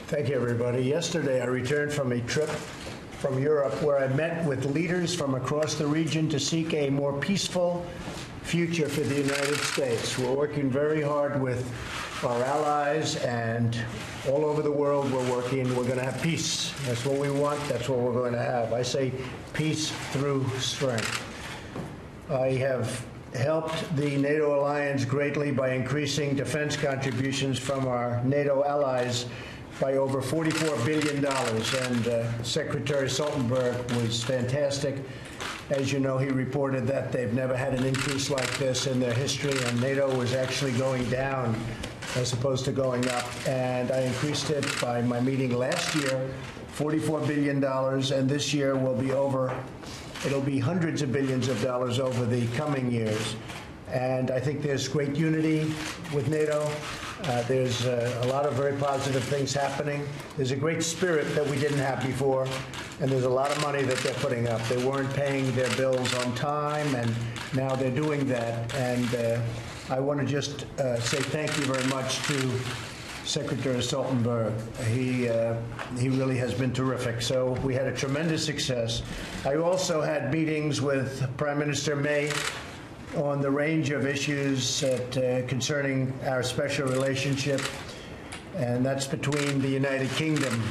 Thank you, everybody. Yesterday, I returned from a trip from Europe where I met with leaders from across the region to seek a more peaceful future for the United States. We're working very hard with our allies, and all over the world we're working. We're going to have peace. That's what we want. That's what we're going to have. I say peace through strength. I have helped the NATO alliance greatly by increasing defense contributions from our NATO allies by over $44 billion, and Secretary Stoltenberg was fantastic. As you know, he reported that they've never had an increase like this in their history, and NATO was actually going down as opposed to going up. And I increased it by my meeting last year, $44 billion, and this year will be it'll be hundreds of billions of dollars over the coming years. And I think there's great unity with NATO. There's a lot of very positive things happening. There's a great spirit that we didn't have before, and there's a lot of money that they're putting up. They weren't paying their bills on time, and now they're doing that. And I want to just say thank you very much to Secretary Stoltenberg. He really has been terrific. So we had a tremendous success. I also had meetings with Prime Minister May on the range of issues concerning our special relationship, and that's between the United Kingdom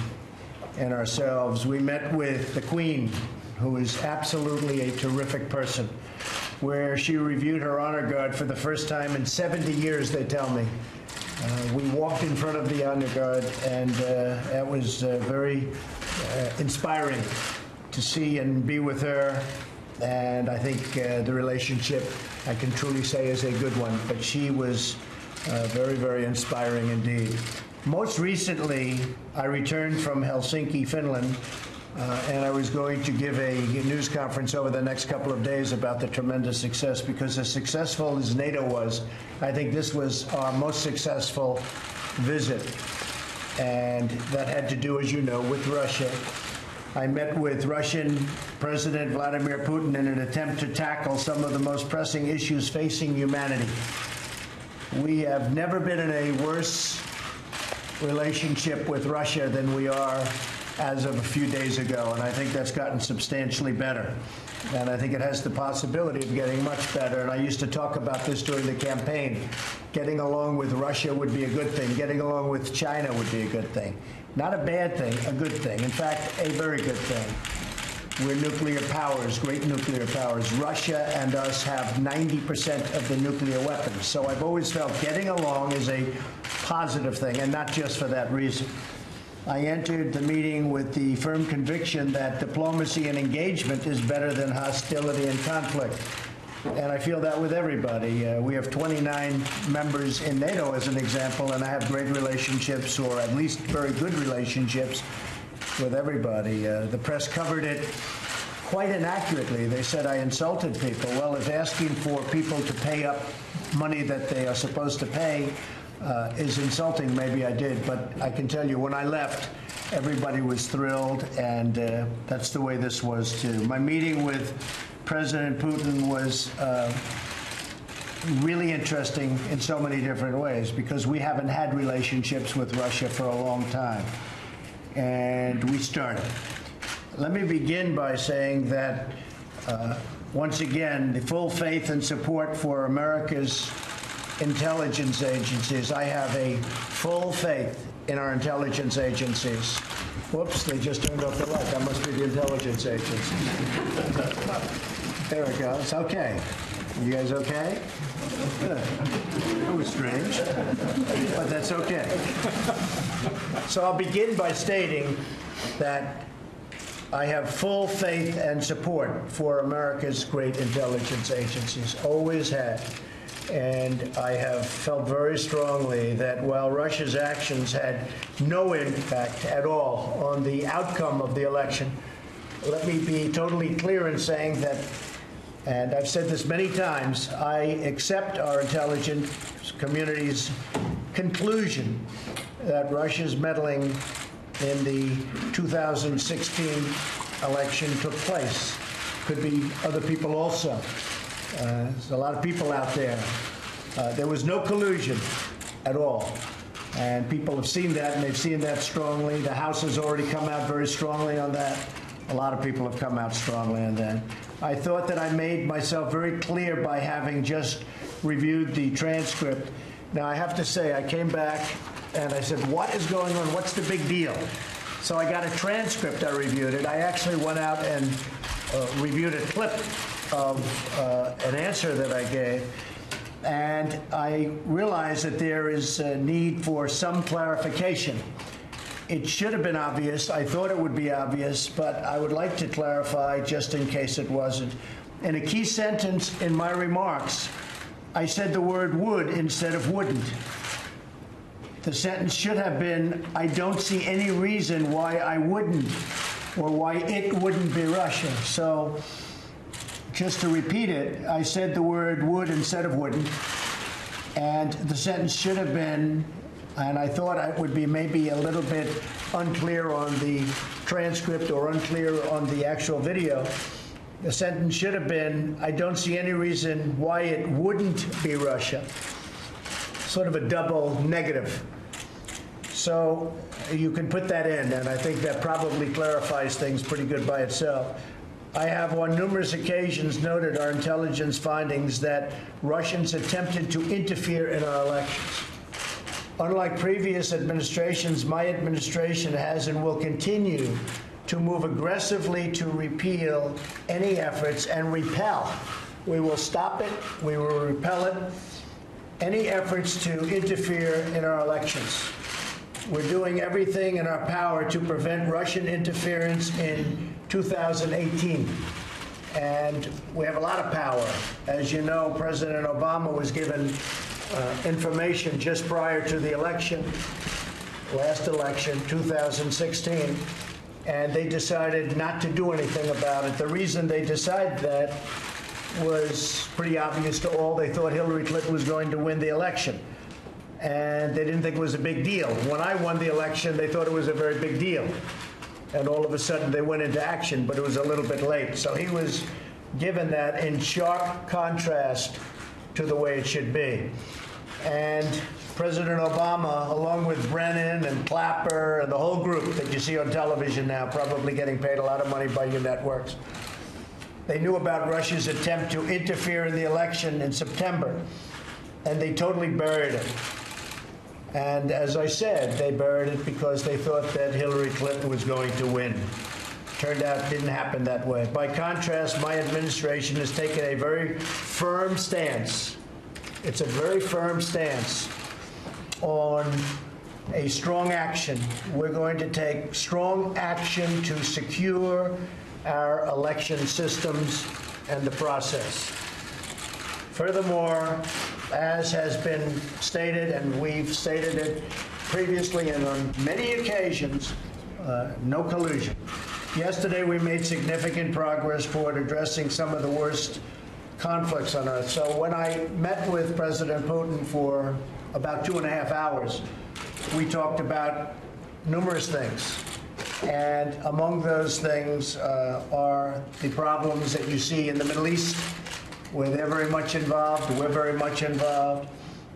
and ourselves. We met with the Queen, who is absolutely a terrific person, where she reviewed her honor guard for the first time in 70 years, they tell me. We walked in front of the honor guard, and that was very inspiring to see and be with her. And I think the relationship, I can truly say, is a good one. But she was very, very inspiring indeed. Most recently, I returned from Helsinki, Finland, and I was going to give a news conference over the next couple of days about the tremendous success, because as successful as NATO was, I think this was our most successful visit. And that had to do, as you know, with Russia. I met with Russian President Vladimir Putin in an attempt to tackle some of the most pressing issues facing humanity. We have never been in a worse relationship with Russia than we are as of a few days ago, and I think that's gotten substantially better. And I think it has the possibility of getting much better. And I used to talk about this during the campaign. Getting along with Russia would be a good thing. Getting along with China would be a good thing. Not a bad thing, a good thing. In fact, a very good thing. We're nuclear powers, great nuclear powers. Russia and us have 90% of the nuclear weapons. So I've always felt getting along is a positive thing, and not just for that reason. I entered the meeting with the firm conviction that diplomacy and engagement is better than hostility and conflict. And I feel that with everybody. We have 29 members in NATO, as an example, and I have great relationships, or at least very good relationships, with everybody. The press covered it quite inaccurately. They said I insulted people. Well, if asking for people to pay up money that they are supposed to pay is insulting, maybe I did. But I can tell you, when I left, everybody was thrilled, and that's the way this was, too. My meeting with President Putin was really interesting in so many different ways, because we haven't had relationships with Russia for a long time, and we started. Let me begin by saying that, once again, the full faith and support for America's intelligence agencies. I have a full faith in our intelligence agencies. Whoops, they just turned off the light. That must be the intelligence agencies. There it goes. Okay. You guys okay? Good. That was strange, but that's okay. So I'll begin by stating that I have full faith and support for America's great intelligence agencies. Always had. And I have felt very strongly that while Russia's actions had no impact at all on the outcome of the election, let me be totally clear in saying that, and I've said this many times, I accept our intelligence community's conclusion that Russia's meddling in the 2016 election took place. Could be other people also. There's a lot of people out there. There was no collusion at all. And people have seen that, and they've seen that strongly. The House has already come out very strongly on that. A lot of people have come out strongly on that. I thought that I made myself very clear by having just reviewed the transcript. Now, I have to say, I came back and I said, what is going on? What's the big deal? So I got a transcript, I reviewed it. I actually went out and reviewed a clip of an answer that I gave. And I realized that there is a need for some clarification. It should have been obvious. I thought it would be obvious, but I would like to clarify just in case it wasn't. In a key sentence in my remarks, I said the word would instead of wouldn't. The sentence should have been, I don't see any reason why I wouldn't, or why it wouldn't be Russia. So, just to repeat it, I said the word would instead of wouldn't, and the sentence should have been, and I thought it would be maybe a little bit unclear on the transcript or unclear on the actual video. The sentence should have been, I don't see any reason why it wouldn't be Russia. Sort of a double negative. So you can put that in, and I think that probably clarifies things pretty good by itself. I have on numerous occasions noted our intelligence findings that Russians attempted to interfere in our elections. Unlike previous administrations, my administration has and will continue to move aggressively to repeal any efforts and repel. We will stop it, we will repel it, any efforts to interfere in our elections. We're doing everything in our power to prevent Russian interference in 2018. And we have a lot of power. As you know, President Obama was given information just prior to the election, last election, 2016, and they decided not to do anything about it. The reason they decided that was pretty obvious to all. They thought Hillary Clinton was going to win the election, and they didn't think it was a big deal. When I won the election, they thought it was a very big deal, and all of a sudden they went into action, but it was a little bit late. So he was given that in sharp contrast to the way it should be. And President Obama, along with Brennan and Clapper and the whole group that you see on television now, probably getting paid a lot of money by your networks, they knew about Russia's attempt to interfere in the election in September, and they totally buried it. And as I said, they buried it because they thought that Hillary Clinton was going to win. Turned out it didn't happen that way. By contrast, my administration has taken a very firm stance. It's a very firm stance on a strong action. We're going to take strong action to secure our election systems and the process. Furthermore, as has been stated, and we've stated it previously and on many occasions, no collusion. Yesterday, we made significant progress toward addressing some of the worst conflicts on Earth. So when I met with President Putin for about 2.5 hours, we talked about numerous things. And among those things are the problems that you see in the Middle East, where they're very much involved, we're very much involved.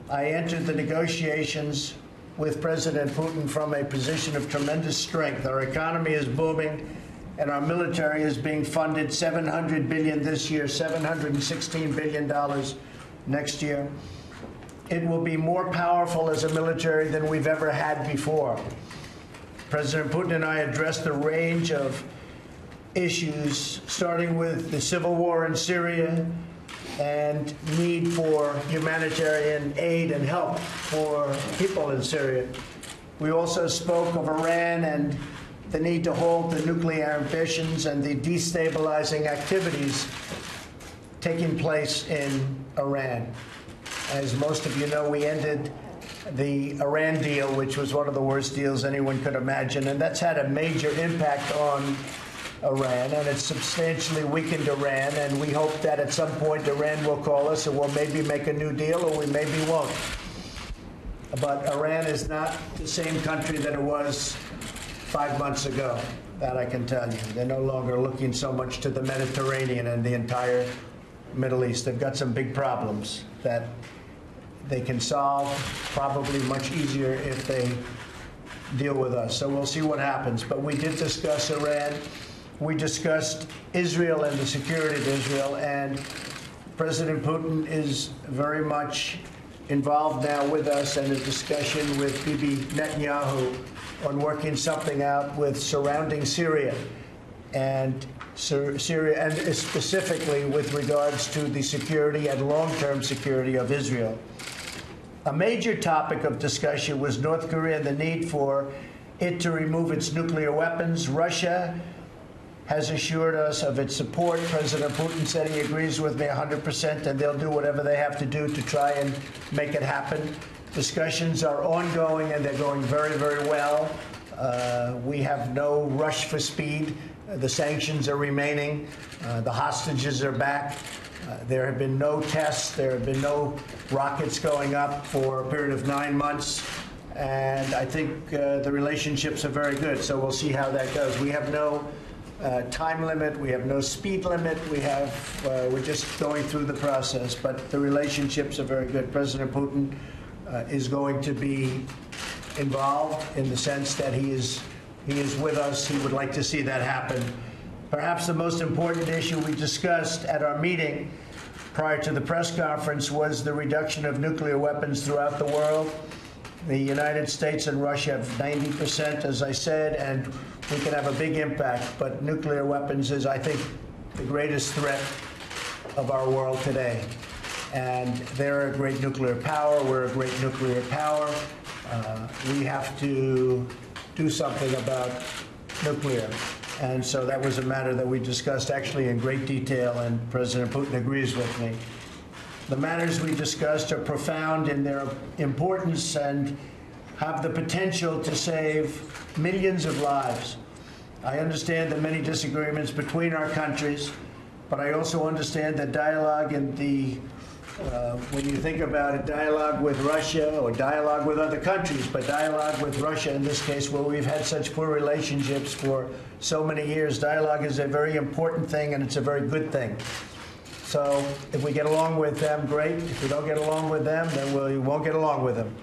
I entered the negotiations with President Putin from a position of tremendous strength. Our economy is booming, and our military is being funded $700 billion this year, $716 billion next year. It will be more powerful as a military than we've ever had before. President Putin and I addressed a range of issues, starting with the civil war in Syria and need for humanitarian aid and help for people in Syria. We also spoke of Iran and the need to halt the nuclear ambitions and the destabilizing activities taking place in Iran. As most of you know, we ended the Iran deal, which was one of the worst deals anyone could imagine, and that's had a major impact on Iran, and it's substantially weakened Iran, and we hope that at some point Iran will call us and we'll maybe make a new deal, or we maybe won't. But Iran is not the same country that it was 5 months ago, that I can tell you. They're no longer looking so much to the Mediterranean and the entire Middle East. They've got some big problems that they can solve, probably much easier if they deal with us. So we'll see what happens. But we did discuss Iran. We discussed Israel and the security of Israel, and President Putin is very much involved now with us in a discussion with Bibi Netanyahu on working something out with surrounding Syria and specifically with regards to the security and long-term security of Israel. A major topic of discussion was North Korea and the need for it to remove its nuclear weapons. Russia has assured us of its support. President Putin said he agrees with me 100%, and they'll do whatever they have to do to try and make it happen. Discussions are ongoing, and they're going very, very well. We have no rush for speed. The sanctions are remaining. The hostages are back. There have been no tests. There have been no rockets going up for a period of 9 months. And I think the relationships are very good. So we'll see how that goes. We have no time limit. We have no speed limit. We're just going through the process. But the relationships are very good. President Putin is going to be involved in the sense that he is with us. He would like to see that happen. Perhaps the most important issue we discussed at our meeting prior to the press conference was the reduction of nuclear weapons throughout the world. The United States and Russia have 90%, as I said, and we can have a big impact. But nuclear weapons is, I think, the greatest threat of our world today. And they're a great nuclear power. We're a great nuclear power. We have to do something about nuclear. And so that was a matter that we discussed actually in great detail, and President Putin agrees with me. The matters we discussed are profound in their importance and have the potential to save millions of lives. I understand the many disagreements between our countries, but I also understand that dialogue in the when you think about it, dialogue with Russia or dialogue with other countries, but dialogue with Russia in this case, where we've had such poor relationships for so many years, dialogue is a very important thing, and it's a very good thing. So if we get along with them, great. If we don't get along with them, then we won't get along with them.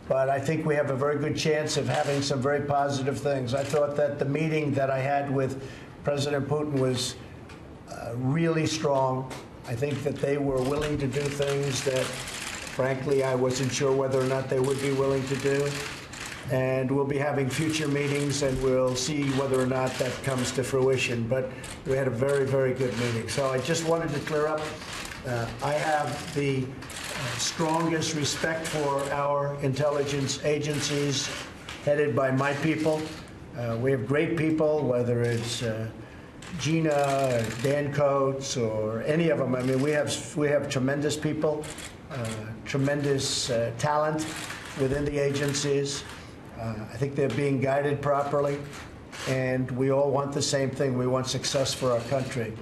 But I think we have a very good chance of having some very positive things. I thought that the meeting that I had with President Putin was really strong. I think that they were willing to do things that, frankly, I wasn't sure whether or not they would be willing to do. And we'll be having future meetings, and we'll see whether or not that comes to fruition. But we had a very, very good meeting. So I just wanted to clear up. I have the strongest respect for our intelligence agencies headed by my people. We have great people, whether it's Gina, Dan Coates, or any of them. I mean, we have tremendous people, tremendous talent within the agencies. I think they're being guided properly, and we all want the same thing. We want success for our country.